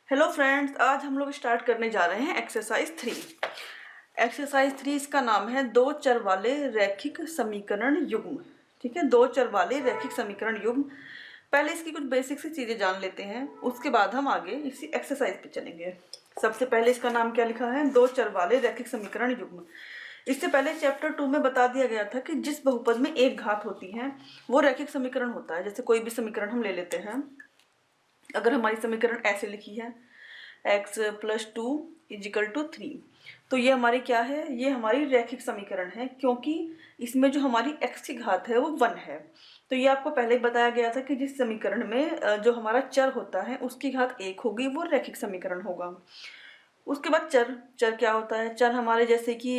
Hello friends, आज हम लोग स्टार्ट करने जा रहे हैं एक्सरसाइज 3। एक्सरसाइज 3 इसका नाम है दो चर वाले रैखिक समीकरण युग्म। ठीक है, दो चर वाले रैखिक समीकरण युग्म। पहले इसकी कुछ बेसिक सी चीजें जान लेते हैं, उसके बाद हम आगे इसी एक्सरसाइज पे चलेंगे। सबसे पहले इसका नाम क्या लिखा है, दो चर वाले रैखिक समीकरण युग्म। इससे पहले चैप्टर 2 में बता दिया गया था कि जिस बहुपद में एक घात होती है वो रैखिक समीकरण होता है। जैसे कोई भी समीकरण हम ले लेते हैं, अगर हमारी समीकरण ऐसे लिखी है x प्लस 2 इजिकल टू 3, तो ये हमारी क्या है, ये हमारी रैखिक समीकरण है, क्योंकि इसमें जो हमारी x की घात है वो 1 है। तो ये आपको पहले ही बताया गया था कि जिस समीकरण में जो हमारा चर होता है उसकी घात 1 होगी वो रैखिक समीकरण होगा। उसके बाद चर चर क्या होता है, चर हमारे जैसे कि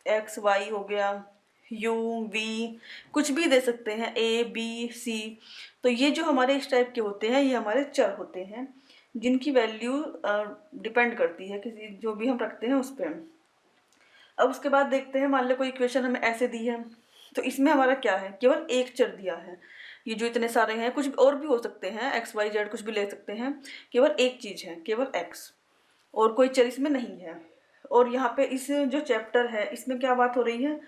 एक्स वाई हो गया, यू वी, कुछ भी दे सकते हैं, ए बी सी। तो ये जो हमारे इस टाइप के होते हैं ये हमारे चर होते हैं जिनकी वैल्यू डिपेंड करती है किसी जो भी हम रखते हैं उस पर। अब उसके बाद देखते हैं, मान लो कोई इक्वेशन हमें ऐसे दी है, तो इसमें हमारा क्या है, केवल एक चर दिया है। ये जो इतने सारे हैं, कुछ और भी हो सकते हैं, एक्स वाई जेड कुछ भी ले सकते हैं, केवल एक चीज है, केवल एक्स, और कोई चर इसमें नहीं है। और यहाँ पे इस जो चैप्टर है इसमें क्या बात हो रही है,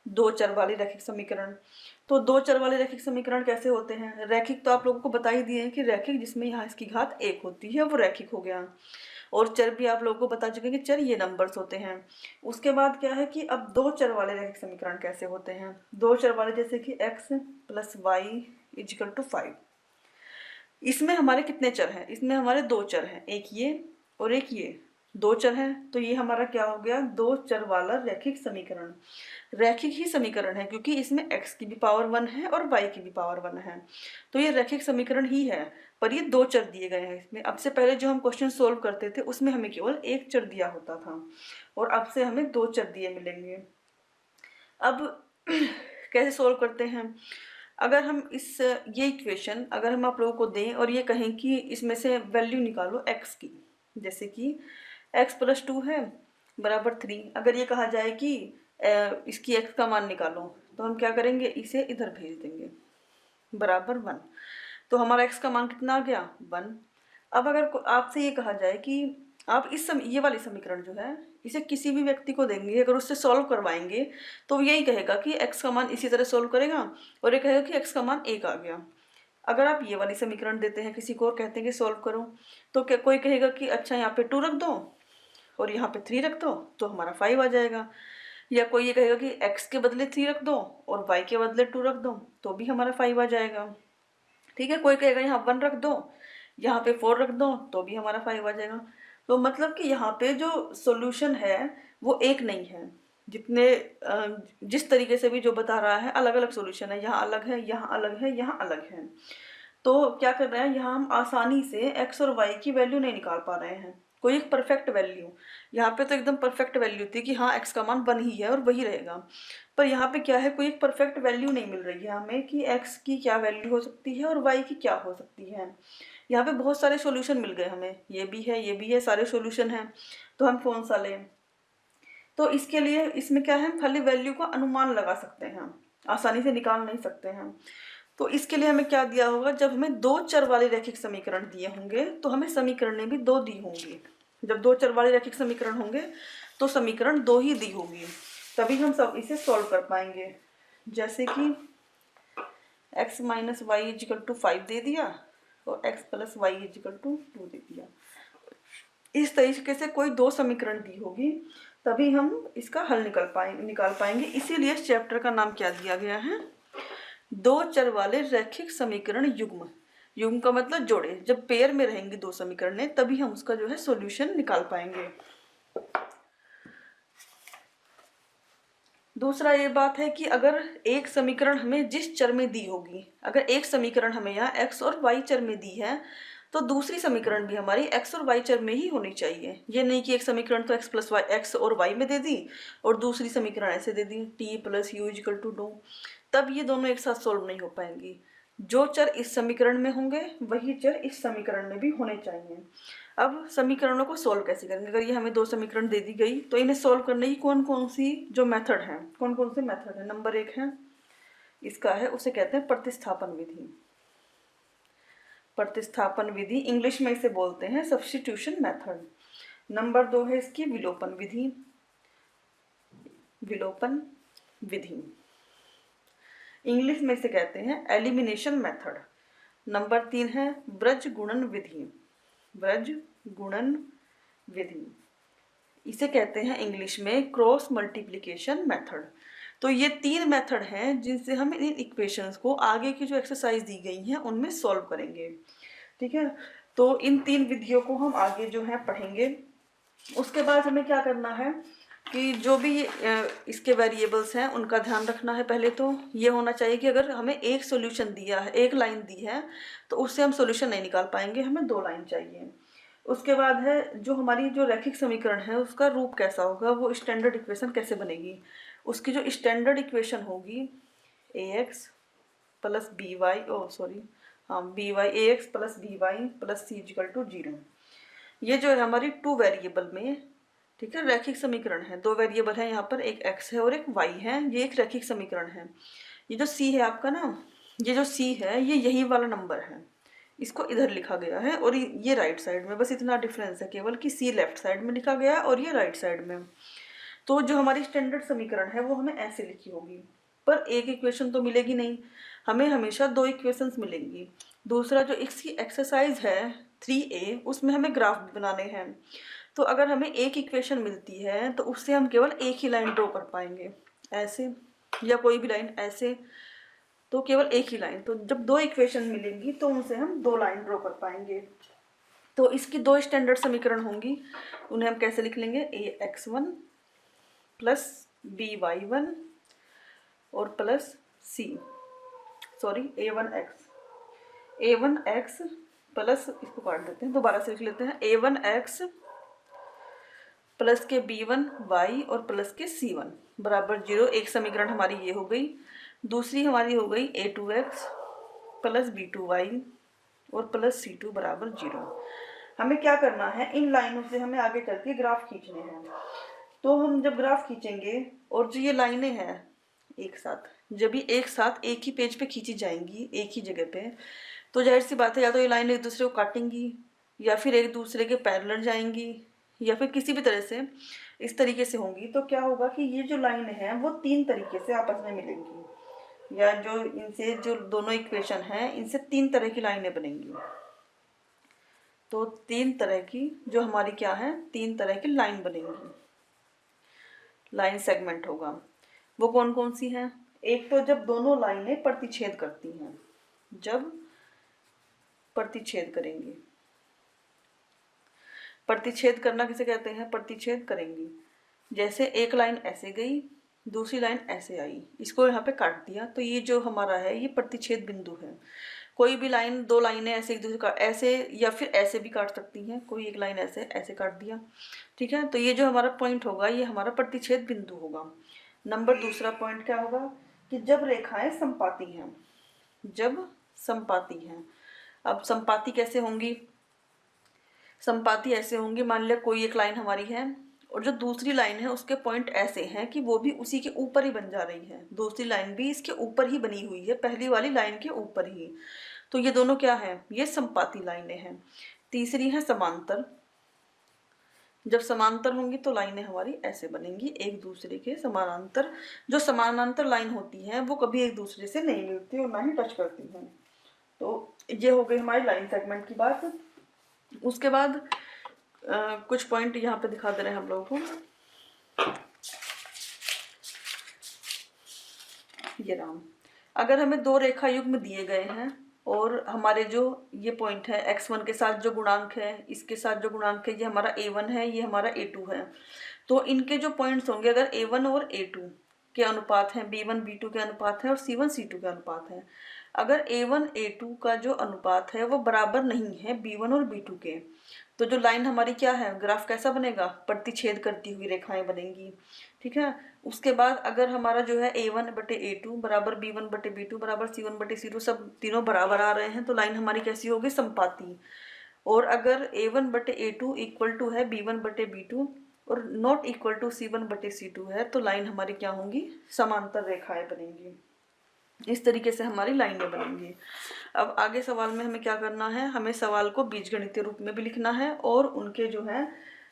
दो चर वाले रैखिक समीकरण। तो दो चर वाले रैखिक समीकरण कैसे होते हैं, रैखिक तो आप लोगों को बता ही दिए हैं कि रैखिक जिसमें यहाँ इसकी घात 1 होती है वो रैखिक हो गया। और चर भी आप लोगों को बता चुके हैं कि चर ये नंबर्स होते हैं। उसके बाद क्या है कि अब दो चर वाले रैखिक समीकरण कैसे होते हैं, दो चर वाले जैसे कि x plus y is equal to 5। इसमें हमारे कितने चर हैं, इसमें हमारे दो चर हैं, एक ये और एक ये, दो चर हैं। तो ये हमारा क्या हो गया, दो चर वाला रैखिक समीकरण। रैखिक ही समीकरण है क्योंकि इसमें x की भी पावर 1 है और y की भी पावर 1 है, तो ये रैखिक समीकरण ही है। पर ये दो चर दिए गए हैं इसमें। अब से पहले जो हम क्वेश्चन सोल्व करते थे उसमें हमें केवल एक चर दिया होता था, और अब से हमें दो चर दिए मिलेंगे। अब कैसे सोल्व करते हैं, अगर हम इस ये इक्वेशन अगर हम आप लोगों को दें और ये कहें कि इसमें से वैल्यू निकालो x की, जैसे कि x प्लस 2 है बराबर 3, अगर ये कहा जाए कि इसकी x का मान निकालो, तो हम क्या करेंगे, इसे इधर भेज देंगे बराबर 1। तो हमारा x का मान कितना आ गया, 1। अब अगर आपसे ये कहा जाए कि आप ये वाली समीकरण जो है इसे किसी भी व्यक्ति को देंगे, अगर उससे सॉल्व करवाएंगे तो यही कहेगा कि x का मान इसी तरह सॉल्व करेगा, और ये कहेगा कि x का मान 1 आ गया। अगर आप ये वाली समीकरण देते हैं किसी को और कहते हैं कि सॉल्व करो, तो क्या कोई कहेगा कि अच्छा यहाँ पे 2 रख दो और यहाँ पे 3 रख दो तो हमारा 5 आ जाएगा। या कोई ये कहेगा कि x के बदले 3 रख दो और y के बदले 2 रख दो तो भी हमारा 5 आ जाएगा। ठीक है, कोई कहेगा यहाँ 1 रख दो, यहाँ पे 4 रख दो तो भी हमारा 5 आ जाएगा। तो मतलब कि यहाँ पे जो सॉल्यूशन है वो एक नहीं है, जितने जिस तरीके से भी जो बता रहा है अलग अलग सॉल्यूशन है, यहाँ अलग है, यहाँ अलग है, यहाँ अलग है। तो क्या कर रहे हैं, यहाँ हम आसानी से x और y की वैल्यू नहीं निकाल पा रहे हैं, कोई एक परफेक्ट वैल्यू। यहाँ पे तो एकदम परफेक्ट वैल्यू थी कि हाँ x का मान 1 ही है और वही रहेगा, पर यहाँ पे क्या है, कोई एक परफेक्ट वैल्यू नहीं मिल रही है हमें कि x की क्या वैल्यू हो सकती है और y की क्या हो सकती है। यहाँ पे बहुत सारे सॉल्यूशन मिल गए हमें, ये भी है ये भी है, सारे सॉल्यूशन हैं, तो हम कौन सा लें। तो इसके लिए इसमें क्या है, हम खाली वैल्यू का अनुमान लगा सकते हैं, आसानी से निकाल नहीं सकते हैं। तो इसके लिए हमें क्या दिया होगा, जब हमें दो चर वाले रैखिक समीकरण दिए होंगे तो हमें समीकरणें भी दो दी होंगी। जब दो चर वाले रैखिक समीकरण होंगे तो समीकरण दो ही दी होगी, तभी हम सब इसे सॉल्व कर पाएंगे। जैसे कि x minus y is equal to 5 दे दिया और x plus y is equal to 2 दे दिया। इस तरीके से कोई दो समीकरण दी होगी तभी हम इसका हल निकाल पाएंगे। इसीलिए इस चैप्टर का नाम क्या दिया गया है, दो चर वाले रैखिक समीकरण युग्म। युग्म का मतलब जोड़े, जब पेयर में रहेंगे दो समीकरणें तभी हम उसका जो है सॉल्यूशन निकाल पाएंगे। दूसरा ये बात है कि अगर एक समीकरण हमें जिस चर में दी होगी, अगर एक समीकरण हमें यहाँ x और y चर में दी है तो दूसरी समीकरण भी हमारी x और y चर में ही होनी चाहिए। ये नहीं कि एक समीकरण तो x और y में दे दी और दूसरी समीकरण ऐसे दे दी t plus u is equal to 2, तब ये दोनों एक साथ सोल्व नहीं हो पाएंगी। जो चर इस समीकरण में होंगे वही चर इस समीकरण में भी होने चाहिए। अब समीकरणों को सोल्व कैसे करेंगे, अगर ये हमें दो समीकरण दे दी गई तो इन्हें सोल्व करने की कौन कौन सी जो मेथड है, कौन कौन से मेथड है। नंबर 1 है इसका है, उसे कहते हैं प्रतिस्थापन विधि। प्रतिस्थापन विधि, इंग्लिश में इसे बोलते हैं सब्स्टिट्यूशन मेथड। नंबर 2 है इसकी विलोपन विधि, विलोपन विधि, इंग्लिश में इसे कहते हैं एलिमिनेशन मेथड। नंबर 3 है ब्रज गुणन विधि, ब्रज गुणन विधि, इसे कहते हैं इंग्लिश में क्रॉस मल्टीप्लिकेशन मेथड। तो ये 3 मेथड हैं जिनसे हम इन इक्वेशंस को आगे की जो एक्सरसाइज दी गई हैं उनमें सॉल्व करेंगे। ठीक है, तो इन 3 विधियों को हम आगे जो है पढ़ेंगे। उसके बाद हमें क्या करना है कि जो भी इसके वेरिएबल्स हैं उनका ध्यान रखना है। पहले तो ये होना चाहिए कि अगर हमें एक सॉल्यूशन दिया है, एक लाइन दी है, तो उससे हम सॉल्यूशन नहीं निकाल पाएंगे, हमें 2 लाइन चाहिए। उसके बाद है जो हमारी जो रैखिक समीकरण है उसका रूप कैसा होगा, वो स्टैंडर्ड इक्वेशन कैसे बनेगी। उसकी जो स्टैंडर्ड इक्वेशन होगी ax plus b y b y a x plus b y plus c equal to 0। ये जो है हमारी 2 वेरिएबल में, ठीक है, रैखिक समीकरण है। 2 वेरिएबल है यहाँ पर, एक x है और एक y है, ये एक रैखिक समीकरण है। ये जो c है आपका ना, ये जो c है ये यही वाला नंबर है, इसको इधर लिखा गया है और ये राइट साइड में, बस इतना डिफरेंस है केवल कि c लेफ्ट साइड में लिखा गया है और ये राइट साइड में। तो जो हमारी स्टैंडर्ड समीकरण है वो हमें ऐसे लिखी होगी, पर एक इक्वेशन तो मिलेगी नहीं, हमें हमेशा 2 इक्वेशंस मिलेंगी। दूसरा जो इसकी एक्सरसाइज है 3A, उसमें हमें ग्राफ भी बनाने हैं। तो अगर हमें एक इक्वेशन मिलती है तो उससे हम केवल एक ही लाइन ड्रॉ कर पाएंगे, ऐसे, या कोई भी लाइन ऐसे, तो केवल एक ही लाइन। तो जब 2 इक्वेशन मिलेंगी तो उनसे हम 2 लाइन ड्रॉ कर पाएंगे। तो इसकी 2 स्टैंडर्ड समीकरण होंगी, उन्हें हम कैसे लिख लेंगे, ax1 प्लस by1 और प्लस a1x प्लस, इसको काट देते हैं, दोबारा से लिख लेते हैं, a1x प्लस के b1y और प्लस के c1 बराबर 0। एक समीकरण हमारी ये हो गई। दूसरी हमारी हो गई a2x प्लस b2y और प्लस c2 बराबर 0। हमें क्या करना है, इन लाइनों से हमें आगे चल के ग्राफ खींचने हैं। तो हम जब ग्राफ खींचेंगे और जो ये लाइनें हैं एक साथ, जब भी एक साथ एक ही पेज पे खींची जाएंगी एक ही जगह पे, तो जाहिर सी बात है या तो ये लाइन एक दूसरे को काटेंगी या फिर एक दूसरे के पैरेलल जाएंगी या फिर किसी भी तरह से इस तरीके से होंगी। तो क्या होगा कि ये जो लाइन है वो 3 तरीके से आपस में मिलेंगी, या जो इनसे जो दोनों इक्वेशन हैं इनसे 3 तरह की लाइनें बनेंगी। तो 3 तरह की जो हमारी क्या है, 3 तरह की लाइन बनेंगी, लाइन सेगमेंट होगा। वो कौन कौन सी हैं, एक तो जब दोनों लाइनें प्रतिच्छेद करती हैं, जब प्रतिच्छेद करेंगी, प्रतिच्छेद करना किसे कहते हैं, प्रतिच्छेद करेंगी। जैसे एक लाइन ऐसे गई, दूसरी लाइन ऐसे आई, इसको यहाँ पे काट दिया, तो ये जो हमारा है ये प्रतिच्छेद बिंदु है। कोई भी लाइन, 2 लाइनें ऐसे एक दूसरे का ऐसे या फिर ऐसे भी काट सकती हैं, कोई एक लाइन ऐसे ऐसे काट दिया, ठीक है। तो ये जो हमारा पॉइंट होगा ये हमारा प्रतिच्छेद बिंदु होगा। नंबर दूसरा पॉइंट क्या होगा कि जब रेखाएं संपाती हैं, जब संपाती हैं। अब संपाती कैसे होंगी, संपाती ऐसे होंगी, मान लिया कोई एक लाइन हमारी है और जो दूसरी लाइन है उसके पॉइंट ऐसे हैं कि वो भी उसी के ऊपर ही बन जा रही है, दूसरी लाइन भी इसके ऊपर ही बनी हुई है, पहली वाली लाइन के ऊपर ही। तो ये दोनों क्या है, ये संपाती लाइनें हैं। तीसरी है समांतर, जब समांतर होंगी तो लाइनें हमारी ऐसे बनेंगी एक दूसरे के समानांतर। जो समानांतर लाइन होती हैं वो कभी एक दूसरे से नहीं मिलती और ना ही टच करती हैं। तो ये हो गई हमारी लाइन सेगमेंट की बात। उसके बाद कुछ पॉइंट यहाँ पे दिखा दे रहे हैं हम लोगों को। ये राम, अगर हमें 2 रेखा युग्म दिए गए हैं और हमारे जो ये पॉइंट है x1 के साथ जो गुणांक है, इसके साथ जो गुणांक है, ये हमारा a1 है, ये हमारा a2 है। तो इनके जो पॉइंट्स होंगे, अगर a1 और a2 के अनुपात हैं, b1 b2 के अनुपात है और c1 c2 के अनुपात है। अगर a1 a2 का जो अनुपात है वो बराबर नहीं है b1 और b2 के, तो जो लाइन हमारी क्या है, ग्राफ कैसा बनेगा, प्रतिच्छेद करती हुई रेखाएं बनेंगी, ठीक है। उसके बाद अगर हमारा जो है a1 बटे a2 बराबर b1 बटे b2 बराबर c1 बटे c2 सब तीनों बराबर आ रहे हैं, तो लाइन हमारी कैसी होगी, संपाती। और अगर a1 बटे a2 इक्वल टू है b1 बटे b2 और नॉट इक्वल टू c1 बटे c2 है, तो लाइन हमारी क्या होंगी, समांतर रेखाएं बनेंगी। इस तरीके से हमारी लाइनें बनेंगी। अब आगे सवाल में हमें क्या करना है, हमें सवाल को बीजगणितीय रूप में भी लिखना है और उनके जो है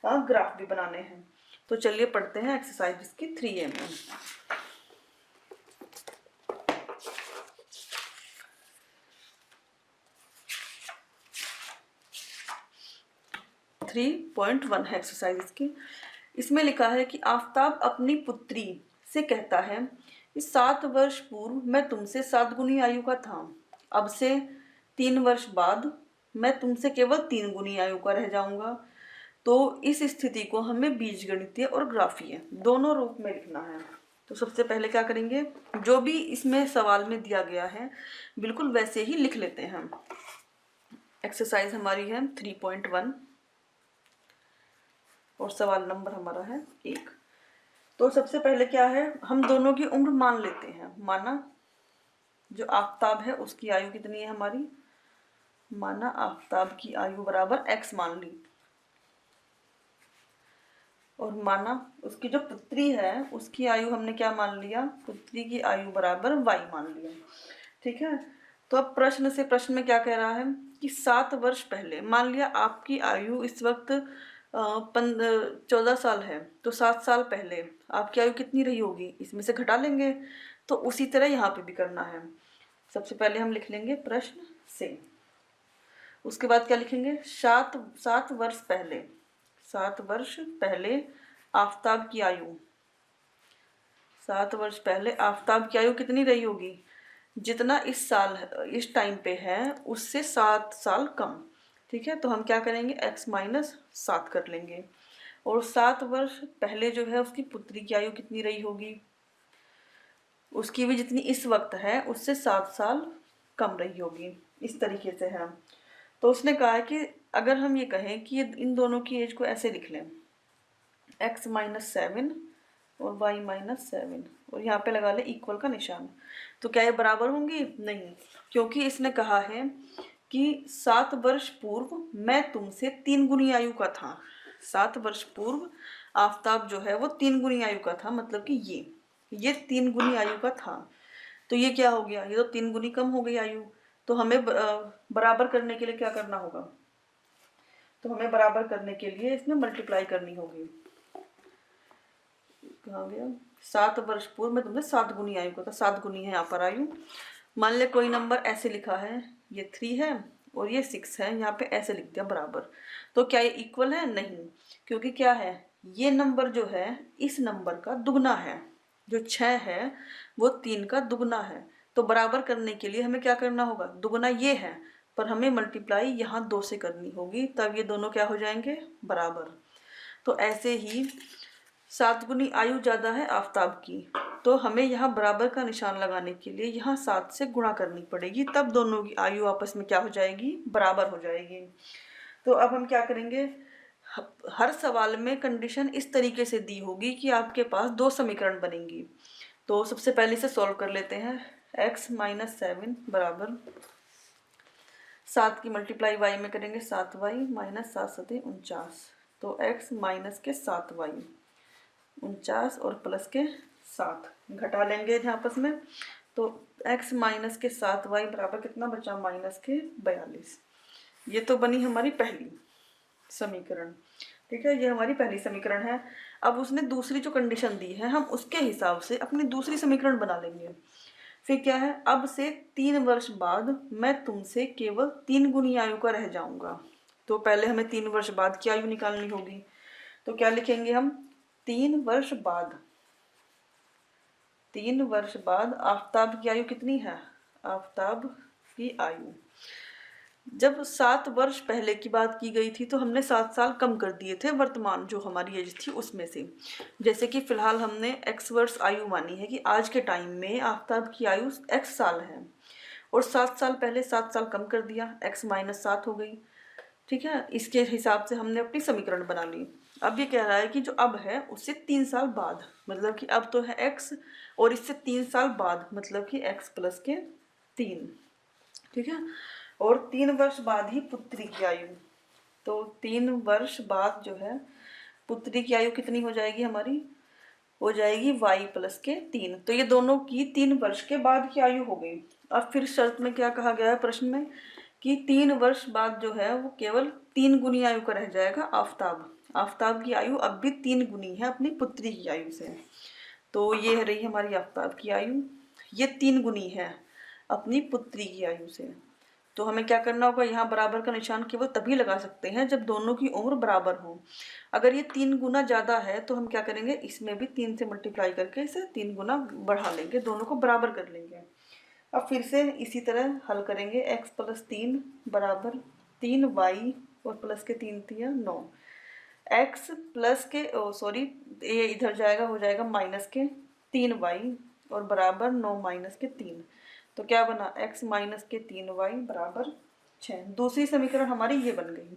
ग्राफ भी बनाने हैं। तो चलिए पढ़ते हैं एक्सरसाइज इसकी 3A में। थ्री 3.1 है एक्सरसाइज इसकी। इसमें लिखा है कि आफताब अपनी पुत्री से कहता है कि 7 वर्ष पूर्व मैं तुमसे 7 गुनी आयु का था, अब से 3 वर्ष बाद मैं तुमसे केवल 3 गुनी आयु का रह जाऊंगा। तो इस स्थिति को हमें बीजगणितीय और ग्राफीय दोनों रूप में लिखना है। तो सबसे पहले क्या करेंगे, जो भी इसमें सवाल में दिया गया है बिल्कुल वैसे ही लिख लेते हैं। एक्सरसाइज हमारी है 3.1 और सवाल नंबर हमारा है 1। तो सबसे पहले क्या है, हम दोनों की उम्र मान लेते हैं। माना जो आफताब है उसकी आयु कितनी है हमारी, माना आफताब की आयु बराबर x मान ली, और माना उसकी जो पुत्री है उसकी आयु हमने क्या मान लिया, पुत्री की आयु बराबर y मान लिया। ठीक है। तो अब प्रश्न में क्या कह रहा है कि 7 वर्ष पहले, मान लिया आपकी आयु इस वक्त 14 साल है, तो 7 साल पहले आपकी आयु कितनी रही होगी, इसमें से घटा लेंगे। तो उसी तरह यहाँ पे भी करना है। सबसे पहले हम लिख लेंगे प्रश्न से, उसके बाद क्या लिखेंगे, 7 वर्ष पहले, 7 वर्ष पहले आफताब की आयु, 7 वर्ष पहले आफताब की आयु कितनी रही होगी, जितना इस टाइम पे है उससे 7 साल कम। ठीक है। तो हम क्या करेंगे, x माइनस 7 कर लेंगे। और 7 वर्ष पहले जो है उसकी पुत्री की आयु कितनी रही होगी, उसकी भी जितनी इस वक्त है उससे 7 साल कम रही होगी। इस तरीके से है। तो उसने कहा है कि अगर हम ये कहें कि इन दोनों की एज को ऐसे लिख लें, x माइनस 7 और y माइनस 7, और यहाँ पे लगा ले इक्वल का निशान, तो क्या ये बराबर होंगी, नहीं, क्योंकि इसने कहा है कि 7 वर्ष पूर्व मैं तुमसे 3 गुनी आयु का था। 7 वर्ष पूर्व आफताब जो है वो 3 गुनी आयु का था, मतलब कि ये 3 गुनी आयु का था। तो ये क्या हो गया, ये तो 3 गुनी कम हो गई आयु। तो हमें बराबर करने के लिए क्या करना होगा, तो हमें बराबर करने के लिए इसमें मल्टीप्लाई करनी होगी। कहाँ गया, 7 वर्ष पूर्व में तुमने 7 गुनी आयु का था, 7 गुनी है यहाँ पर आयु। मान ले कोई नंबर ऐसे लिखा है, ये 3 है और ये 6 है, यहाँ पे ऐसे लिख दिया बराबर। तो क्या ये इक्वल है, नहीं, क्योंकि क्या है, ये नंबर जो है इस नंबर का दुगना है, जो 6 है वो 3 का दुगना है। तो बराबर करने के लिए हमें क्या करना होगा, दुगना ये है पर हमें मल्टीप्लाई यहाँ 2 से करनी होगी, तब ये दोनों क्या हो जाएंगे, बराबर। तो ऐसे ही 7 गुनी आयु ज्यादा है आफताब की, तो हमें यहाँ बराबर का निशान लगाने के लिए यहाँ 7 से गुणा करनी पड़ेगी, तब दोनों की आयु आपस में क्या हो जाएगी, बराबर हो जाएगी। तो अब हम क्या करेंगे, हर सवाल में कंडीशन इस तरीके से दी होगी कि आपके पास 2 समीकरण बनेंगी। तो सबसे पहले इसे सॉल्व कर लेते हैं। x माइनस 7 बराबर 7 की मल्टीप्लाई y में करेंगे 7y माइनस 7 7 49। तो x माइनस के 7y 49 और प्लस के 7 घटा लेंगे आपस में। तो x माइनस के 7y बराबर कितना बचा, माइनस के 42। ये तो बनी हमारी पहली समीकरण। ठीक है, ये हमारी पहली समीकरण है। अब उसने दूसरी जो कंडीशन दी है हम उसके हिसाब से अपनी दूसरी समीकरण बना लेंगे। फिर क्या है, अब से 3 वर्ष बाद मैं तुमसे केवल 3 गुनी आयु का रह जाऊंगा। तो पहले हमें 3 वर्ष बाद की आयु निकालनी होगी। तो क्या लिखेंगे हम, 3 वर्ष बाद, 3 वर्ष बाद आफताब की आयु कितनी है, आफताब की आयु, जब 7 वर्ष पहले की बात की गई थी तो हमने 7 साल कम कर दिए थे वर्तमान जो हमारी एज थी उसमें से। जैसे कि फिलहाल हमने x वर्ष आयु मानी है कि आज के टाइम में आफताब की आयु x साल है, और 7 साल पहले 7 साल कम कर दिया, x माइनस 7 हो गई। ठीक है, इसके हिसाब से हमने अपनी समीकरण बना ली। अब ये कह रहा है कि जो अब है उससे 3 साल बाद, मतलब कि अब तो है x और इससे 3 साल बाद मतलब कि x प्लस के 3। ठीक है, और 3 वर्ष बाद ही पुत्री की आयु, तो 3 वर्ष बाद जो है पुत्री की आयु कितनी हो जाएगी हमारी, हो जाएगी y प्लस के 3। तो ये दोनों की 3 वर्ष के बाद की आयु हो गई। अब फिर शर्त में क्या कहा गया है प्रश्न में कि 3 वर्ष बाद जो है वो केवल 3 गुनी आयु का रह जाएगा आफताब। आफताब की आयु अब भी 3 गुनी है अपनी पुत्री की आयु से। तो ये है रही हमारी आफताब की आयु, ये 3 गुनी है अपनी पुत्री की आयु से। तो हमें क्या करना होगा, यहाँ बराबर का निशान केवल तभी लगा सकते हैं जब दोनों की उम्र बराबर हो। अगर ये 3 गुना ज़्यादा है तो हम क्या करेंगे, इसमें भी 3 से मल्टीप्लाई करके इसे 3 गुना बढ़ा लेंगे, दोनों को बराबर कर लेंगे। अब फिर से इसी तरह हल करेंगे, x प्लस 3 बराबर 3y और प्लस के 3 3 9, x प्लस के सॉरी ये इधर जाएगा, हो जाएगा माइनस के 3y और बराबर 9 माइनस के 3। तो क्या बना, x माइनस के 3y बराबर 6। दूसरी समीकरण हमारी ये बन गई।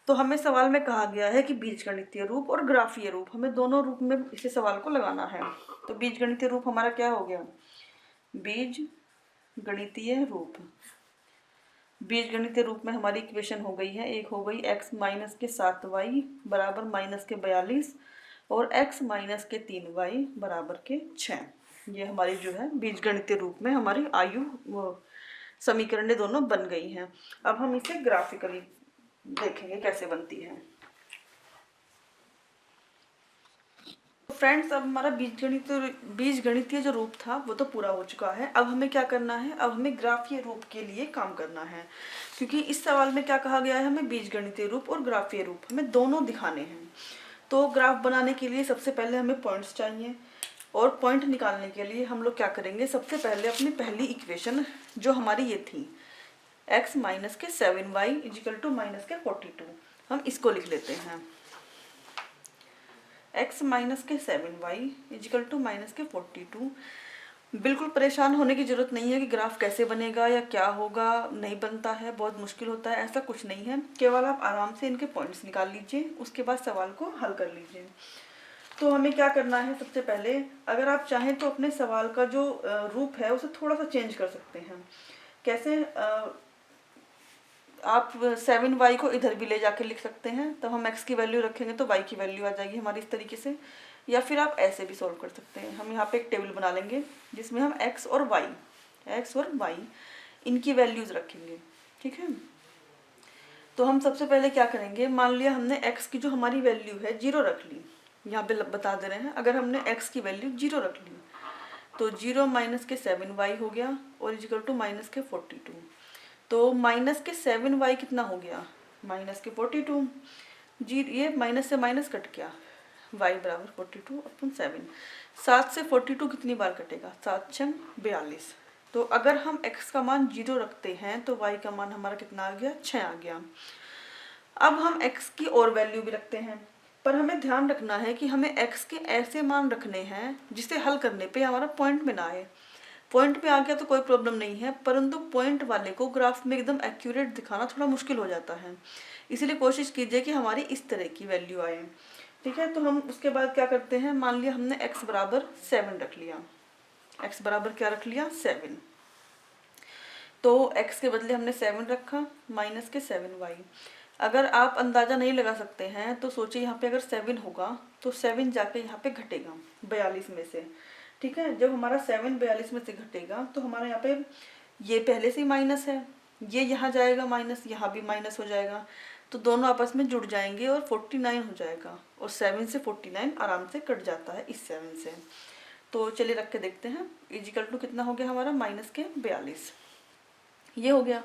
तो हमें सवाल में कहा गया है कि बीजगणितीय रूप और ग्राफीय रूप, हमें दोनों रूप में इसे सवाल को लगाना है। तो बीजगणितीय रूप हमारा क्या हो गया, बीज गणितीय रूप। बीजगणितीय रूप में हमारी इक्वेशन हो गई है, एक हो गई x माइनस के 7y बराबर माइनस के 42 और x माइनस के 3y बराबर के 6। ये हमारी जो है बीजगणितीय रूप में हमारी आयु समीकरणें दोनों बन गई हैं। अब हम इसे ग्राफिकली देखेंगे कैसे बनती है। फ्रेंड्स, अब हमारा बीजगणितीय जो रूप था वो तो पूरा हो चुका है। अब हमें क्या करना है, अब हमें ग्राफीय रूप के लिए काम करना है, क्योंकि इस सवाल में क्या कहा गया है, हमें बीजगणितीय रूप और ग्राफीय रूप हमें दोनों दिखाने हैं। तो ग्राफ बनाने के लिए सबसे पहले हमें पॉइंट्स चाहिए, और पॉइंट निकालने के लिए हम लोग क्या करेंगे, सबसे पहले अपनी पहली इक्वेशन जो हमारी ये थी x माइनस के 7y इजिकल टू माइनस के 42, हम इसको लिख लेते हैं। x माइनस के 7y इजिकल टू माइनस के 42। बिल्कुल परेशान होने की ज़रूरत नहीं है कि ग्राफ कैसे बनेगा या क्या होगा, नहीं बनता है, बहुत मुश्किल होता है, ऐसा कुछ नहीं है। केवल आप आराम से इनके पॉइंट्स निकाल लीजिए, उसके बाद सवाल को हल कर लीजिए। तो हमें क्या करना है, सबसे पहले अगर आप चाहें तो अपने सवाल का जो रूप है उसे थोड़ा सा चेंज कर सकते हैं। कैसे, आप 7y को इधर भी ले जाके लिख सकते हैं, तब हम x की वैल्यू रखेंगे तो y की वैल्यू आ जाएगी हमारी इस तरीके से। या फिर आप ऐसे भी सॉल्व कर सकते हैं। हम यहाँ पे एक टेबल बना लेंगे जिसमें हम x और y इनकी वैल्यूज़ रखेंगे, ठीक है। तो हम सबसे पहले क्या करेंगे, मान लिया हमने x की जो हमारी वैल्यू है 0 रख ली, यहाँ पे बता दे रहे हैं, अगर हमने x की वैल्यू 0 रख ली तो 0 माइनस के 7y हो गया और इजिकल टू माइनस के 42। तो माइनस के 7y कितना हो गया, माइनस के 42, जी ये माइनस से माइनस कट गया, y बराबर 42 अपन 7। 7 से 42 कितनी बार कटेगा, 7 छंग 42। तो अगर हम x का मान 0 रखते हैं तो y का मान हमारा कितना आ गया, 6 आ गया। अब हम x की और वैल्यू भी रखते हैं, पर हमें ध्यान रखना है कि हमें x के ऐसे मान रखने हैं जिसे हल करने पे हमारा पॉइंट में ना आए। पॉइंट पे आ गया तो कोई प्रॉब्लम नहीं है, परंतु पॉइंट वाले को ग्राफ में एकदम एक्यूरेट दिखाना थोड़ा मुश्किल हो जाता है, इसलिए कोशिश कीजिए कि हमारी इस तरह की वैल्यू आए, ठीक है। तो हम उसके बाद क्या करते हैं, मान लिया हमने x बराबर 7 रख लिया, x बराबर क्या रख लिया, 7। तो x के बदले हमने 7 रखा माइनस के 7y। अगर आप अंदाज़ा नहीं लगा सकते हैं तो सोचिए यहाँ पे अगर 7 होगा तो 7 जाके यहाँ पे घटेगा 42 में से, ठीक है। जब हमारा 7 42 में से घटेगा तो हमारा यहाँ पे ये पहले से ही माइनस है, ये यहाँ जाएगा माइनस, यहाँ भी माइनस हो जाएगा, तो दोनों आपस में जुड़ जाएंगे और 49 हो जाएगा, और 7 से 49 आराम से कट जाता है इस 7 से। तो चलिए रख के देखते हैं, इजिकल टू कितना हो गया हमारा, माइनस के 42, ये हो गया।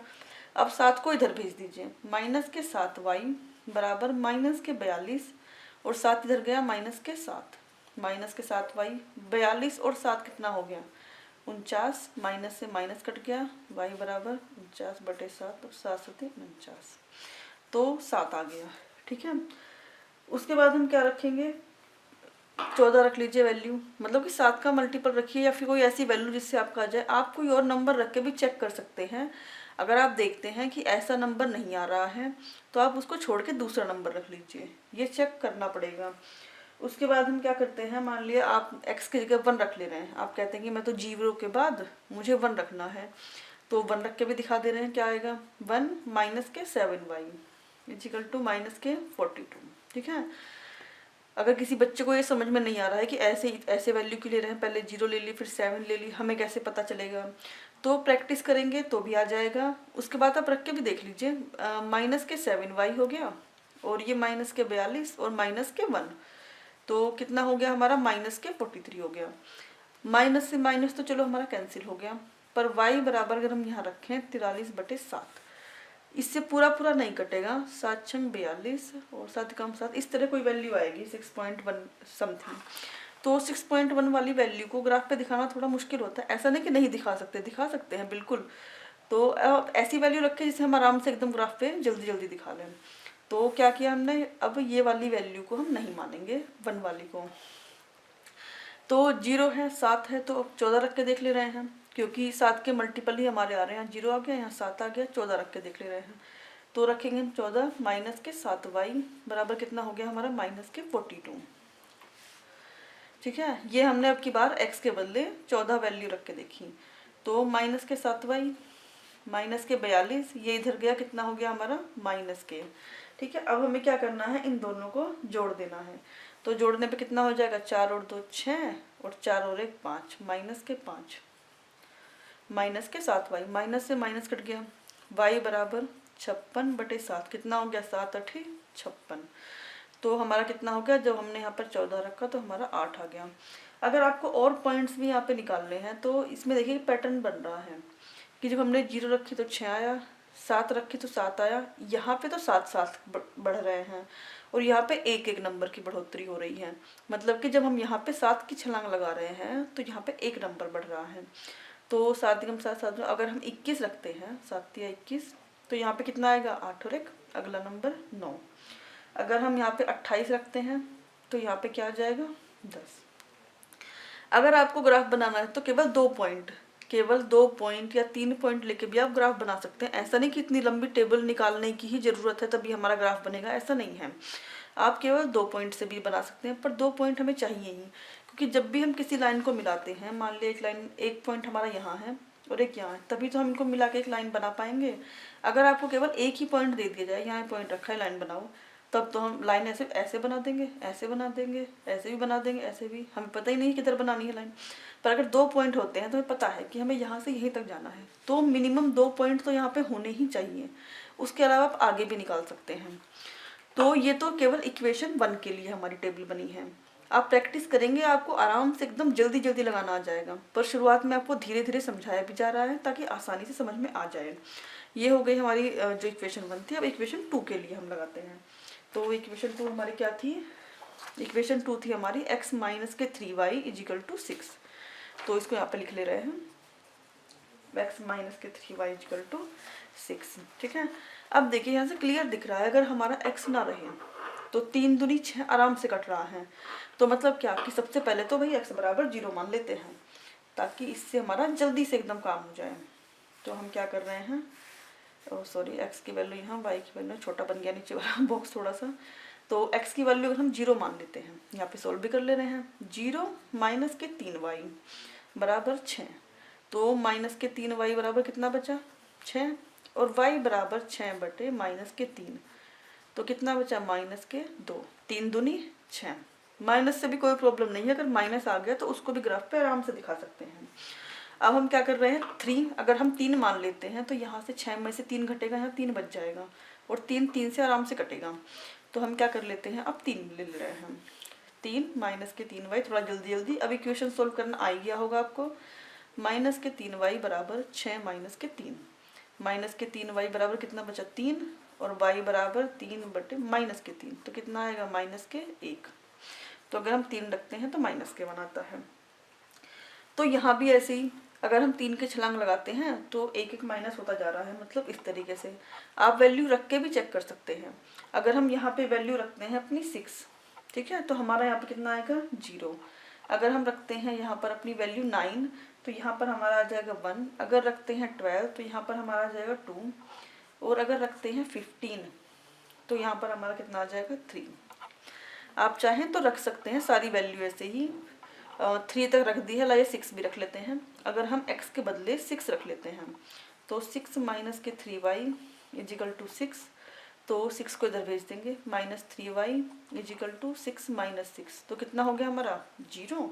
अब 7 को इधर भेज दीजिए, माइनस के 7y बराबर माइनस के 42 और 7 इधर गया माइनस के 7, माइनस के 7y 42 और 7 कितना हो गया, 49, माइनस से माइनस कट गया, y बराबर 49/7 और 7 7 49, तो 7 आ गया, ठीक है। उसके बाद हम क्या रखेंगे, 14 रख लीजिए वैल्यू, मतलब कि 7 का मल्टीपल रखिए या फिर कोई ऐसी वैल्यू जिससे आपका आ जाए। आप कोई और नंबर रख के भी चेक कर सकते हैं। अगर आप देखते हैं कि ऐसा नंबर नहीं आ रहा है तो आप उसको छोड़ के दूसरा नंबर रख लीजिए, ये चेक करना पड़ेगा। उसके बाद हम क्या करते हैं, मान लिया आप x की जगह 1 रख ले रहे हैं, आप कहते हैं कि मैं तो 0 के बाद मुझे 1 रखना है, तो 1 रख के भी दिखा दे रहे हैं, क्या आएगा, 1 माइनस के 7y इजिकल टू माइनस के 42, ठीक है। अगर किसी बच्चे को ये समझ में नहीं आ रहा है कि ऐसे ऐसे वैल्यू क्यों ले रहे हैं, पहले 0 ले ली फिर 7 ले ली, हमें कैसे पता चलेगा, तो प्रैक्टिस करेंगे तो भी आ जाएगा। उसके बाद आप रख के भी देख लीजिए, माइनस के 7y हो गया और ये माइनस के 42 और माइनस के 1, तो कितना हो गया हमारा, माइनस के 43 हो गया। माइनस से माइनस तो चलो हमारा कैंसिल हो गया, पर y बराबर अगर हम यहाँ रखें 43/7, इससे पूरा पूरा नहीं कटेगा, 7 छंग 42 और 7 कम 7, इस तरह कोई वैल्यू आएगी 6.1 समथिंग। तो 6.1 वाली वैल्यू को ग्राफ पे दिखाना थोड़ा मुश्किल होता है, ऐसा नहीं कि नहीं दिखा सकते, दिखा सकते हैं बिल्कुल। तो ऐसी वैल्यू रखें जिसे हम आराम से एकदम ग्राफ पे जल्दी जल्दी दिखा लें। तो क्या किया हमने, अब ये वाली वैल्यू को हम नहीं मानेंगे, 1 वाली को। तो 0 है, 7 है, तो अब 14 रख के देख ले रहे हैं, क्योंकि 7 के मल्टीपल ही हमारे आ रहे हैं, 0 आ गया, यहाँ 7 आ गया, 14 रख के देख ले रहे हैं। तो रखेंगे हम 14 माइनस के 7y बराबर कितना हो गया हमारा, माइनस के 42। ठीक है, ये हमने अब की बार x के बदले 14 वैल्यू रख के देखी। तो माइनस के 7y माइनस के 42, ये इधर गया, कितना हो गया हमारा, माइनस के। ठीक है, अब हमें क्या करना है, इन दोनों को जोड़ देना है। तो जोड़ने पे कितना हो जाएगा, 4 और 2 6 और 4 और 1 5, माइनस के 5 माइनस के 7y, माइनस से माइनस कट गया, y बराबर 56/7, कितना हो गया, 7 8 56। तो हमारा कितना हो गया, जब हमने यहाँ पर 14 रखा तो हमारा 8 आ गया। अगर आपको और पॉइंट्स भी यहाँ पे निकालने हैं तो इसमें देखिए पैटर्न बन रहा है कि जब हमने 0 रखी तो 6 आया, 7 रखी तो 7 आया, यहाँ पे तो 7 7 बढ़ रहे हैं और यहाँ पे एक एक नंबर की बढ़ोतरी हो रही है। मतलब कि जब हम यहाँ पे 7 की छलांग लगा रहे हैं तो यहाँ पे एक नंबर बढ़ रहा है। तो 7 × 7 7, अगर हम 21 रखते हैं, 7 या 21, तो यहाँ पे कितना आएगा, 8 और 1 अगला नंबर 9। अगर हम यहाँ पे 28 रखते हैं तो यहाँ पे क्या आ जाएगा, 10। अगर आपको ग्राफ बनाना है तो केवल 2 पॉइंट या 3 पॉइंट लेके भी आप ग्राफ बना सकते हैं। ऐसा नहीं कि इतनी लंबी टेबल निकालने की ही ज़रूरत है तभी हमारा ग्राफ बनेगा, ऐसा नहीं है। आप केवल 2 पॉइंट से भी बना सकते हैं, पर 2 पॉइंट हमें चाहिए ही, क्योंकि जब भी हम किसी लाइन को मिलाते हैं, मान ली एक पॉइंट हमारा यहाँ है और एक यहाँ है, तभी तो हम इनको मिला के एक लाइन बना पाएंगे। अगर आपको केवल एक ही पॉइंट दे दिया जाए, यहाँ पॉइंट रखा है लाइन बनाओ, तब तो हम लाइन ऐसे बना देंगे, ऐसे बना देंगे, ऐसे भी बना देंगे, ऐसे भी, हमें पता ही नहीं किधर बनानी है लाइन। पर अगर 2 पॉइंट होते हैं तो हमें पता है कि हमें यहाँ से यहीं तक जाना है, तो मिनिमम 2 पॉइंट तो यहाँ पे होने ही चाहिए। उसके अलावा आप आगे भी निकाल सकते हैं। तो ये तो केवल इक्वेशन 1 के लिए हमारी टेबल बनी है। आप प्रैक्टिस करेंगे आपको आराम से एकदम जल्दी जल्दी लगाना आ जाएगा, पर शुरुआत में आपको धीरे धीरे समझाया भी जा रहा है ताकि आसानी से समझ में आ जाए। ये हो गई हमारी जो इक्वेशन 1 थी। अब इक्वेशन 2 के लिए हम लगाते हैं। तो इक्वेशन 2 हमारी क्या थी, इक्वेशन 2 थी हमारी x माइनस के 3y इजिकल टू 6। तो इसको यहाँ पे लिख ले रहे हैं, x माइनस के 3y इजिकल टू 6। ठीक है, अब देखिए यहाँ से क्लियर दिख रहा है, अगर हमारा x ना रहे तो 3 दूनी 6 आराम से कट रहा है। तो मतलब क्या कि सबसे पहले तो भाई x बराबर 0 मान लेते हैं ताकि इससे हमारा जल्दी से एकदम काम हो जाए। तो हम क्या कर रहे हैं, सॉरी, x की वैल्यू यहाँ, y की वैल्यू छोटा बन गया नीचे वाला बॉक्स थोड़ा सा। तो x की वैल्यू अगर हम 0 मान लेते हैं, यहाँ पे सोल्व भी कर ले रहे हैं, 0 माइनस के 3y बराबर 6। तो माइनस के 3y बराबर कितना बचा, 6, और y बराबर 6 बटे माइनस के 3, तो कितना बचा, माइनस के 2, 3 दूनी 6। माइनस से भी कोई प्रॉब्लम नहीं है, अगर माइनस आ गया तो उसको भी ग्राफ पे आराम से दिखा सकते हैं। अब हम क्या कर रहे हैं, 3, अगर हम 3 मान लेते हैं तो यहाँ से 6 में से 3 घटेगा, यहाँ 3 बच जाएगा, और 3 से आराम से कटेगा। तो हम क्या कर लेते हैं, अब 3 ले रहे हैं, 3 माइनस के 3y, थोड़ा जल्दी जल्दी अब इक्वेशन सोल्व करना आ गया होगा आपको। माइनस के 3y बराबर 6 माइनस के 3, माइनस के 3y बराबर कितना बचा, 3, और y बराबर 3 बटे माइनस के 3, तो कितना आएगा, माइनस के 1। तो अगर हम 3 रखते हैं तो माइनस के 1 आता है। तो यहाँ भी ऐसे ही अगर हम 3 के छलांग लगाते हैं तो एक एक माइनस होता जा रहा है, मतलब इस तरीके से आप वैल्यू रख के भी चेक कर सकते हैं। अगर हम यहाँ पे वैल्यू रखते हैं अपनी 6, ठीक है, तो हमारा यहाँ पे कितना आएगा, 0। अगर हम रखते हैं यहाँ पर अपनी वैल्यू 9, तो यहाँ पर हमारा आ जाएगा 1। अगर रखते हैं 12 तो यहाँ पर हमारा आ जाएगा 2, और अगर रखते हैं 15 तो यहाँ पर हमारा कितना आ जाएगा, 3। आप चाहें तो रख सकते हैं सारी वैल्यू ऐसे ही, 3 तक रख दी है, लाइए 6 भी रख लेते हैं। अगर हम x के बदले 6 रख लेते हैं तो 6 माइनस के 3y इजिकल टू 6, तो 6 को इधर भेज देंगे, -3y इजिकल टू 6 - 6, तो कितना हो गया हमारा 0,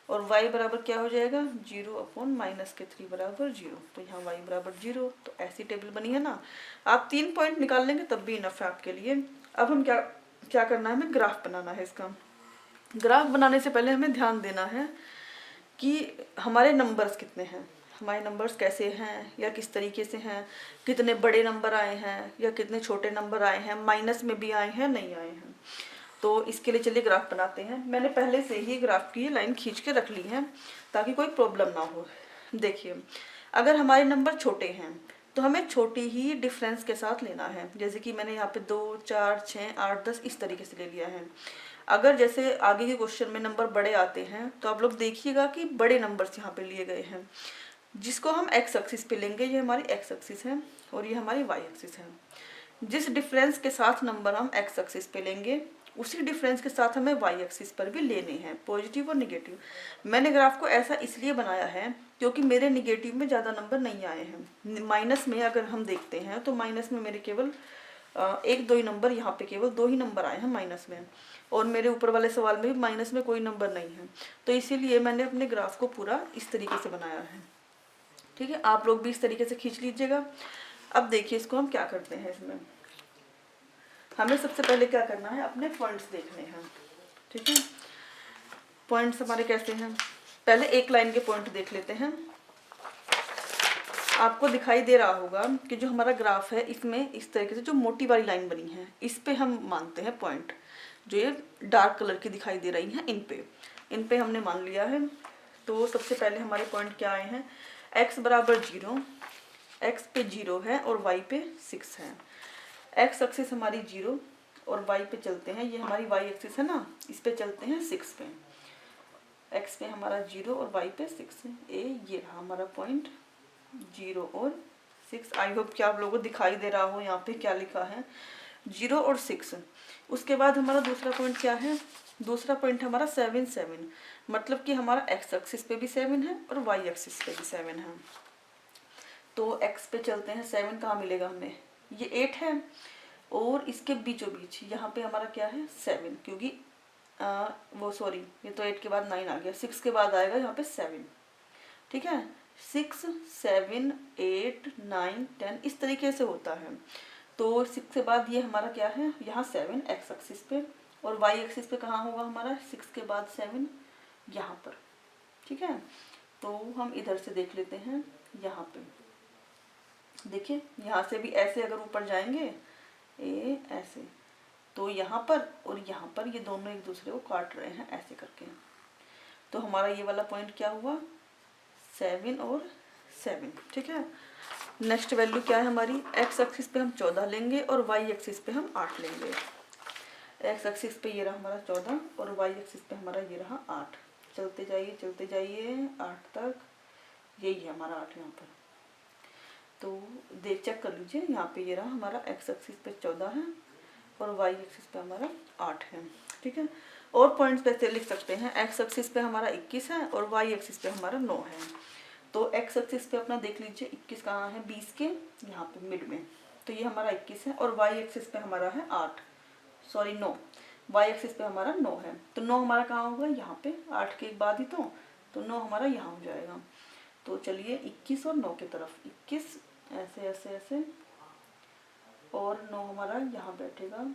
और y बराबर क्या हो जाएगा 0/-3 बराबर 0, तो यहाँ y बराबर 0। तो ऐसी टेबल बनी है ना। आप 3 पॉइंट निकाल लेंगे तब भी इनफ है आपके लिए। अब हम क्या करना है, हमें ग्राफ बनाना है इसका। ग्राफ बनाने से पहले हमें ध्यान देना है कि हमारे नंबर्स कितने हैं, हमारे नंबर्स कैसे हैं या किस तरीके से हैं, कितने बड़े नंबर आए हैं या कितने छोटे नंबर आए हैं, माइनस में भी आए हैं नहीं आए हैं। तो इसके लिए चलिए ग्राफ बनाते हैं। मैंने पहले से ही ग्राफ की लाइन खींच के रख ली है ताकि कोई प्रॉब्लम ना हो। देखिए, अगर हमारे नंबर छोटे हैं तो हमें छोटी ही डिफरेंस के साथ लेना है। जैसे कि मैंने यहाँ पे 2, 4, 6, 8, 10 इस तरीके से ले लिया है। अगर जैसे आगे के क्वेश्चन में नंबर बड़े आते हैं तो आप लोग देखिएगा कि बड़े नंबर्स यहाँ पे लिए गए हैं, जिसको हम एक्स एक्सिस पे लेंगे। ये हमारी एक्स एक्सिस है और ये हमारी वाई एक्सिस है। जिस डिफरेंस के साथ नंबर हम एक्स एक्सिस पे लेंगे उसी डिफरेंस के साथ हमें वाई एक्सिस पर भी लेने हैं, पॉजिटिव और निगेटिव। मैंने ग्राफ को ऐसा इसलिए बनाया है क्योंकि मेरे निगेटिव में ज़्यादा नंबर नहीं आए हैं। माइनस में अगर हम देखते हैं तो माइनस में मेरे केवल 1-2 ही नंबर, यहाँ पे केवल 2 ही नंबर आए हैं माइनस में, और मेरे ऊपर वाले सवाल में भी माइनस में कोई नंबर नहीं है। तो इसीलिए मैंने अपने ग्राफ को पूरा इस तरीके से बनाया है। ठीक है, आप लोग भी इस तरीके से खींच लीजिएगा। अब देखिए इसको हम क्या करते हैं। इसमें हमें सबसे पहले क्या करना है, अपने पॉइंट्स देखने हैं। ठीक है, पॉइंट्स हमारे कैसे हैं, पहले एक लाइन के पॉइंट देख लेते हैं। आपको दिखाई दे रहा होगा कि जो हमारा ग्राफ है इसमें इस तरीके से जो मोटी वाली लाइन बनी है इस पे हम मानते हैं पॉइंट। जो ये डार्क कलर की दिखाई दे रही हैं इन पे हमने मान लिया है। तो सबसे पहले हमारे पॉइंट क्या आए हैं, x बराबर 0, x पे 0 है और y पे 6 है। x एक्सिस हमारी 0 और y पे चलते हैं, ये हमारी y एक्सिस है ना, इस पे चलते हैं 6 पे। x पे हमारा 0 और y पे 6 है। ये रहा हमारा पॉइंट 0 और 6। आई होप कि आप लोगों को दिखाई दे रहा हो यहाँ पे क्या लिखा है, 0 और 6। उसके बाद हमारा दूसरा पॉइंट क्या है, दूसरा पॉइंट हमारा 7, 7, मतलब कि हमारा x एक्सिस पे भी 7 है और y एक्सिस पे भी 7 है। तो x पे चलते हैं, 7 कहाँ मिलेगा हमें, ये 8 है, और इसके बीचों बीच यहाँ पे हमारा क्या है 7, क्योंकि वो सॉरी ये तो 8 के बाद 9 आ गया, 6 के बाद आएगा यहाँ पे 7। ठीक है, 6, 7, 8, 9, 10 इस तरीके से होता है। तो 6 के बाद ये हमारा क्या है, यहाँ 7 x एक्सिस पे, और y एक्सिस पे कहाँ होगा हमारा 6 के बाद 7 यहाँ पर। ठीक है, तो हम इधर से देख लेते हैं। यहाँ पे देखिए, यहाँ से भी ऐसे अगर ऊपर जाएंगे ऐसे, तो यहाँ पर और यहाँ पर ये दोनों एक दूसरे को काट रहे हैं ऐसे करके। तो हमारा ये वाला पॉइंट क्या हुआ, 7 और 7। ठीक है, नेक्स्ट वैल्यू क्या है हमारी, x एक्सिस पे हम 14 लेंगे और y एक्सिस पे हम 8 लेंगे। x एक्सिस पे ये रहा हमारा 14 और y एक्सिस पे हमारा ये रहा 8। चलते जाइए 8 तक, यही है हमारा 8 यहाँ पर। तो देख चेक कर लीजिए, यहाँ पे ये रहा हमारा x एक्सिस पे 14 है और y एक्सिस पे हमारा 8 है। ठीक है, और पॉइंट्स पे ऐसे लिख सकते हैं, x एक्सिस पे हमारा 21 है और y एक्सिस पे हमारा 9 है। तो x एक्सिस पे अपना देख लीजिए 21 कहाँ है, 20 के यहाँ पे मिड में, तो ये हमारा 21 है, और y एक्सिस पे हमारा है 9, y एक्सिस पे हमारा 9 है। तो 9 हमारा कहाँ होगा, यहाँ पे 8 के बाद ही तो 9 हमारा यहाँ हो जाएगा। तो चलिए 21 और 9 की तरफ, 21 ऐसे ऐसे ऐसे, और 9 हमारा यहाँ बैठेगा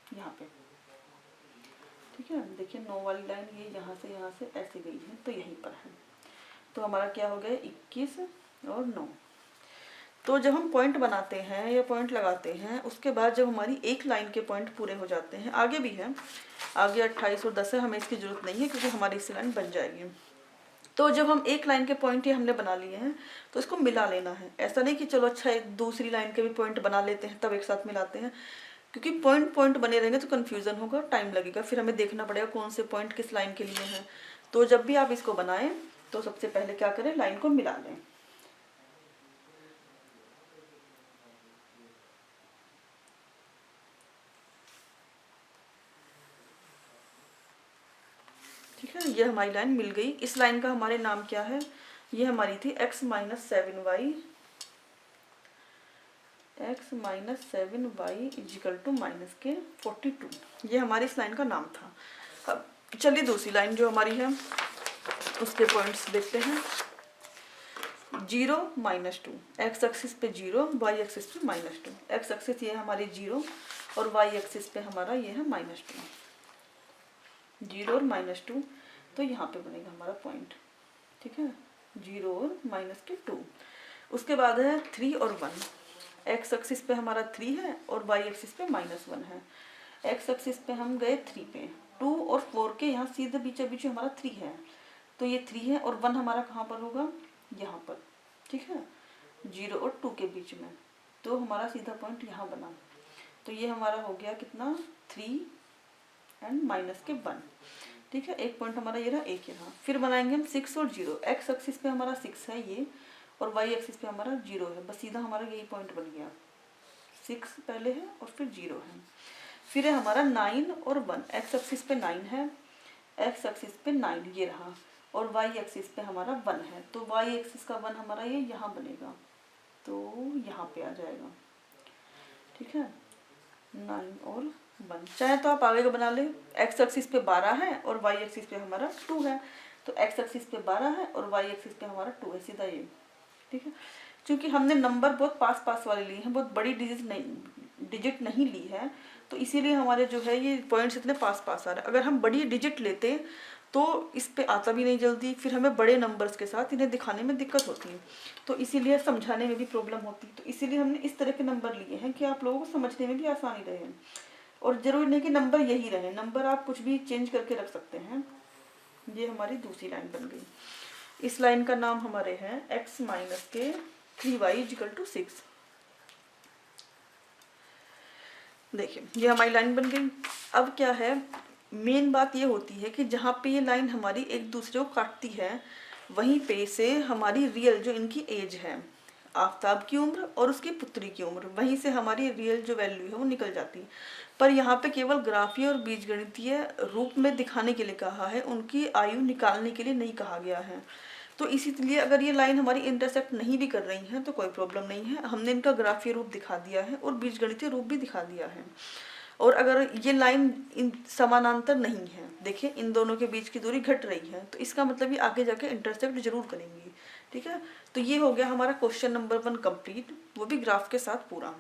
यहाँ पे। ठीक है, देखिए 9 वाली लाइन ये यहाँ से ऐसे गई है, तो यहीं पर है। तो हमारा क्या हो गया 21 और 9। तो जब हम पॉइंट बनाते हैं या पॉइंट लगाते हैं, उसके बाद जब हमारी एक लाइन के पॉइंट पूरे हो जाते हैं, आगे भी है, आगे 28 और 10 है, हमें इसकी ज़रूरत नहीं है क्योंकि हमारी इससे लाइन बन जाएगी। तो जब हम एक लाइन के पॉइंट ये हमने बना लिए हैं तो इसको मिला लेना है। ऐसा नहीं कि चलो अच्छा एक दूसरी लाइन के भी पॉइंट बना लेते हैं तब एक साथ मिलाते हैं, क्योंकि पॉइंट बने रहेंगे तो कन्फ्यूज़न होगा, टाइम लगेगा, फिर हमें देखना पड़ेगा कौन से पॉइंट किस लाइन के लिए हैं। तो जब भी आप इसको बनाएं तो सबसे पहले क्या करें, लाइन को मिला लें। ठीक है, ये हमारी लाइन मिल गई। इस लाइन का हमारे नाम क्या है, ये हमारी थी x - 7y x minus 7y is equal to minus के 42, ये हमारी इस लाइन का नाम था। अब चलिए दूसरी लाइन जो हमारी है उसके पॉइंट्स देखते हैं। 0 माइनस 2, एक्स एक्सिस पे 0, वाई एक्सिस पे माइनस 2। एक्स एक्सिस ये है हमारी 0 और वाई एक्सिस पे हमारा ये है माइनस 2। 0 और माइनस 2, तो यहाँ पे बनेगा हमारा पॉइंट, ठीक है, 0 और माइनस के 2। उसके बाद है 3 और 1। एक्स एक्सिस पे हमारा 3 है और वाई एक्सिस पे -1 है। एक्स एक्सिस पे हम गए 3 पे, 2 और 4 के यहाँ सीधे बीचे बीच हमारा 3 है, तो ये 3 है और 1 हमारा कहाँ पर होगा, यहाँ पर, ठीक है, 0 और 2 के बीच में, तो हमारा सीधा पॉइंट यहाँ बना। तो ये हमारा हो गया कितना, 3 एंड माइनस के 1, ठीक है, एक पॉइंट हमारा ये रहा, एक यहाँ। फिर बनाएंगे हम 6 और 0। एक्स एक्सिस पे हमारा 6 है ये, और वाई एक्सिस पे हमारा 0 है, बस सीधा हमारा यही पॉइंट बन गया। 6 पहले है और फिर 0 है। फिर है हमारा 9 और 1। एक्स एक्सिस पे 9 है, एक्स एक्सिस पे 9 ये रहा, और वाई एक्सिस पे हमारा 1 है, तो वाई एक्सिस का 1 हमारा ये यहाँ बनेगा, तो यहाँ पे आ जाएगा, ठीक है, 9 और 1। चाहे तो आप आगे का बना ले, एक्स एक्सिस पे 12 है और वाई एक्सिस पे हमारा 2 है, तो एक्स एक्सिस पे 12 है और वाई एक्सिस पे हमारा 2 है, सीधा ये, ठीक है। क्योंकि हमने नंबर बहुत पास पास वाले लिए हैं, बहुत बड़ी डिजिट नहीं ली है, तो इसीलिए हमारे जो है ये पॉइंट्स इतने पास पास आ रहे हैं। अगर हम बड़ी डिजिट लेते तो इस पे आता भी नहीं जल्दी, फिर हमें बड़े नंबर्स के साथ इन्हें दिखाने में दिक्कत होती है, तो इसीलिए समझाने में भी प्रॉब्लम होती है। तो इसीलिए हमने इस तरह के नंबर लिए हैं कि आप लोगों को समझने में भी आसानी रहे, और ज़रूरी नहीं कि नंबर यही रहे, नंबर आप कुछ भी चेंज करके रख सकते हैं। ये हमारी दूसरी लाइन बन गई। इस लाइन का नाम हमारे हैं x माइनस के 3y इजिकल टू 6। देखिए ये हमारी लाइन बन गई। अब क्या है, मेन बात ये होती है कि जहाँ पे ये लाइन हमारी एक दूसरे को काटती है, वहीं पे से हमारी रियल जो इनकी एज है, आफताब की उम्र और उसकी पुत्री की उम्र, वहीं से हमारी रियल जो वैल्यू है वो निकल जाती है। पर यहाँ पे केवल ग्राफीय और बीजगणितीय रूप में दिखाने के लिए कहा है, उनकी आयु निकालने के लिए नहीं कहा गया है। तो इसीलिए अगर ये लाइन हमारी इंटरसेक्ट नहीं भी कर रही है तो कोई प्रॉब्लम नहीं है, हमने इनका ग्राफीय रूप दिखा दिया है और बीजगणितीय रूप भी दिखा दिया है। और अगर ये लाइन इन समानांतर नहीं है, देखिए इन दोनों के बीच की दूरी घट रही है, तो इसका मतलब ये आगे जाके इंटरसेक्ट जरूर करेंगी, ठीक है। तो ये हो गया हमारा क्वेश्चन नंबर 1 कंप्लीट, वो भी ग्राफ के साथ पूरा।